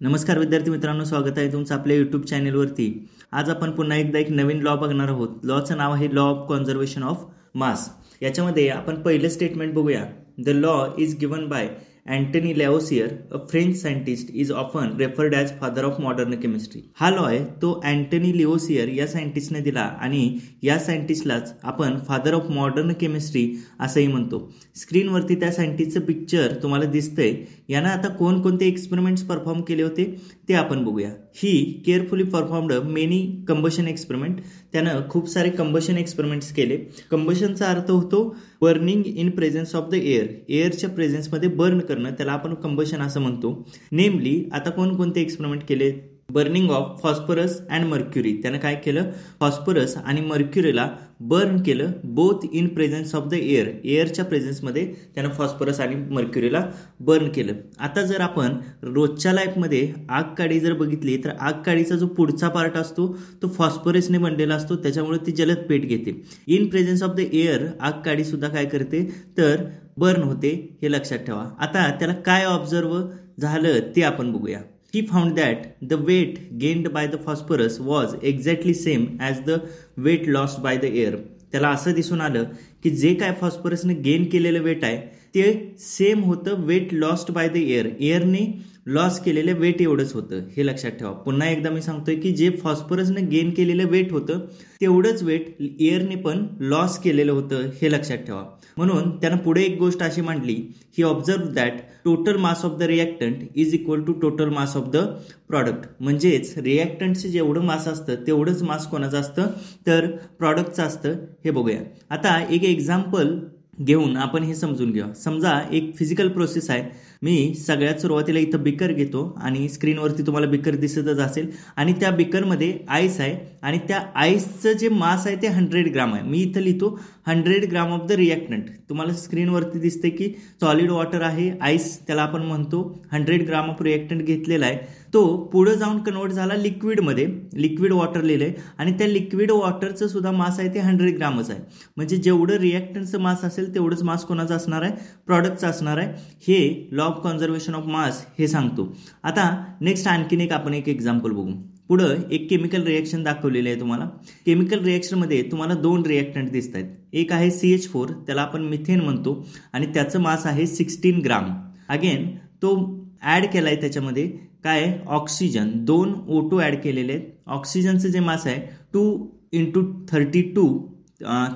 नमस्कार विद्यार्थी मित्रांनो, स्वागत आहे तुमचं आपल्या यूट्यूब चॅनलवरती। आज आपण पुन्हा एकदा एक नवीन लॉ बघणार आहोत। लॉचं नाव आहे law of conservation of mass. याच्यामध्ये आपण पहिलं स्टेटमेंट बघूया। The law is given by Antony Lavoisier, a French scientist, is often referred as father of modern chemistry. हा लॉ आहे तो अँटनी लॅवोसियर या सायंटिस्टने दिला आणि या सायंटिस्टलाच आपण फादर ऑफ मॉडर्न केमिस्ट्री असंही म्हणतो। स्क्रीनवरती त्या सायंटिस्टचं पिक्चर तुम्हाला दिसतंय। यानं आता कोणकोणते एक्सपेरिमेंट्स परफॉर्म केले होते ते आपण बघूया। He carefully performed many combustion experiment. त्यानं खूप सारे कंबशन एक्सपेरिमेंट्स केले। कंबशनचा अर्थ होतो burning in presence of the air, एअरच्या प्रेझेन्समध्ये बर्न करणं, त्याला आपण कंबशन असं म्हणतो। नेमली आता कोणकोणते एक्सपेरिमेंट केले? Burning of phosphorus and mercury. त्यानं काय केलं? फॉस्फरस आणि मर्क्युरीला बर्न केलं, both in presence of the air, एअरच्या प्रेझेन्समध्ये त्यानं फॉस्फरस आणि मर्क्युरीला बर्न केलं। आता जर आपण रोजच्या लाईफमध्ये आगकाडी जर बघितली तर आगकाडीचा जो पुढचा पार्ट असतो तो फॉस्फरसने बनलेला असतो, त्याच्यामुळे ती जलद पेट घेते। In presence of the air आगकाडी सुद्धा काय करते तर बर्न होते, हे लक्षात ठेवा। आता त्याला काय ऑब्झर्व झालं ते आपण बघूया। He found that the weight gained by the phosphorus was exactly same as the weight lost by the air. त्याला असं दिसून आलं की जे काय फॉस्फरसने गेन केलेलं वेट आहे ते सेम होतं weight lost by the air, एअरने लॉस केलेलं वेट एवढंच होतं, हे लक्षात ठेवा। पुन्हा एकदा मी सांगतोय की जे फॉस्फरसने गेन केलेलं वेट होतं तेवढंच वेट एअरने पण लॉस केलेलं होतं, हे लक्षात ठेवा। म्हणून त्यानं पुढे एक गोष्ट अशी मांडली, he observe that total mass of the reactant is equal to total mass of the product. म्हणजेच रिएक्टंटचं जेवढं मास असतं तेवढंच मास कोणाचं असतं तर प्रॉडक्टचं असतं, हे बघूया। आता एक एक्झाम्पल घेऊन आपण हे समजून घेऊया। समजा एक फिजिकल प्रोसेस आहे। मी सगळ्यात सुरुवातीला इथं बिकर घेतो आणि स्क्रीनवरती तुम्हाला बिकर दिसतच असेल आणि त्या बिकरमध्ये आईस आहे आणि त्या आईसचं जे मास आहे ते 100 ग्राम आहे। मी इथं लिहितो 100 ग्राम ऑफ द रिएक्टंट। तुम्हाला स्क्रीनवरती दिसते की सॉलिड वॉटर आहे, आईस त्याला आपण म्हणतो। 100 ग्राम ऑफ रिएक्टंट घेतलेला आहे, तो पुढे जाऊन कन्वर्ट झाला लिक्विडमध्ये, लिक्विड वॉटर लिहिलंय आणि त्या लिक्विड वॉटरचं सुद्धा मास आहे ते 100 ग्रामच आहे। म्हणजे जेवढं रिएक्टंटचं मास असेल तेवढंच मास कोणाचं असणार आहे? प्रॉडक्टचं असणार आहे। हे लॉ ऑफ कॉन्झर्वेशन ऑफ मास हे सांगतो। आता नेक्स्ट आणखीन एक आपण एक एक्झाम्पल बघू। पुढं एक केमिकल रिएक्शन दाखवलेली आहे तुम्हाला। केमिकल रिएक्शनमध्ये तुम्हाला दोन रिएक्टंट दिसत आहेत। एक आहे CH4, त्याला आपण मिथेन म्हणतो आणि त्याचं मास आहे 16 ग्राम। अगेन तो ॲड केलाय त्याच्यामध्ये काय? ऑक्सिजन, 2 O2 ॲड केलेले आहेत। ऑक्सिजनचं जे मास आहे 2 × 32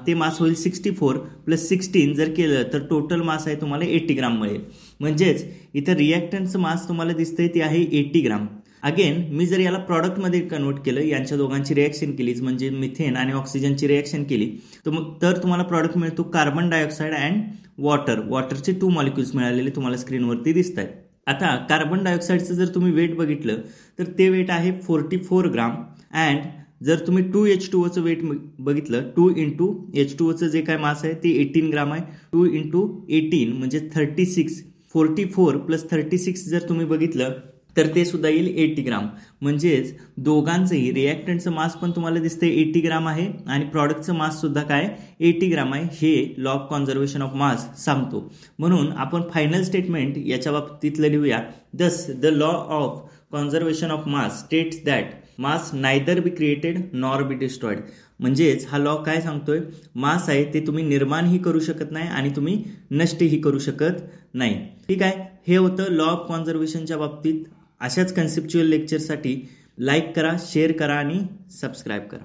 ते मास होईल 64 + 16 जर केलं तर टोटल मास आहे तुम्हाला 80 ग्राम मिळेल। म्हणजेच इथं रिएक्टंटचं मास तुम्हाला दिसतंय ते आहे 80 ग्राम। अगेन मी जर याला प्रॉडक्टमध्ये कन्वर्ट केलं, यांच्या दोघांची रिएक्शन केलीच म्हणजे मिथेन आणि ऑक्सिजनची रिएक्शन केली तर तुम्हाला प्रॉडक्ट मिळतो कार्बन डायऑक्साईड अँड वॉटर। वॉटरचे 2 मॉलिक्युल्स मिळालेले तुम्हाला स्क्रीनवरती दिसत आहेत। आता कार्बन डायऑक्साईडचं जर तुम्ही वेट बघितलं तर ते वेट आहे 44 ग्राम अँड जर तुम्ही 2H2Oचं वेट बघितलं, 2 × H2Oचं जे काय मास आहे ते 18 ग्राम आहे। 2 × 18 म्हणजे 36, 44 + 36 जर तुम्ही बघितलं तर ते सुद्धा येईल 80 ग्राम। म्हणजेच दोघांचंही रिएक्टंटचं मास पण तुम्हाला दिसतंय 80 ग्राम आहे आणि प्रॉडक्टचं मास सुद्धा काय 80 ग्राम आहे, हे लॉ ऑफ कॉन्झर्वेशन ऑफ मास सांगतो। म्हणून आपण फायनल स्टेटमेंट याच्या बाबतीतलं लिहूया। दस the law of conservation of mass states that mass neither be created nor be destroyed. म्हणजेच हा लॉ काय सांगतोय? मास आहे ते तुम्ही निर्माणही करू शकत नाही आणि तुम्ही नष्टही करू शकत नाही। ठीक आहे, हे होतं लॉ ऑफ कॉन्झर्वेशनच्या बाबतीत। अशाच कन्सेप्च्युअल लेक्चरसाठी लाईक करा, शेअर करा आणि सबस्क्राईब करा।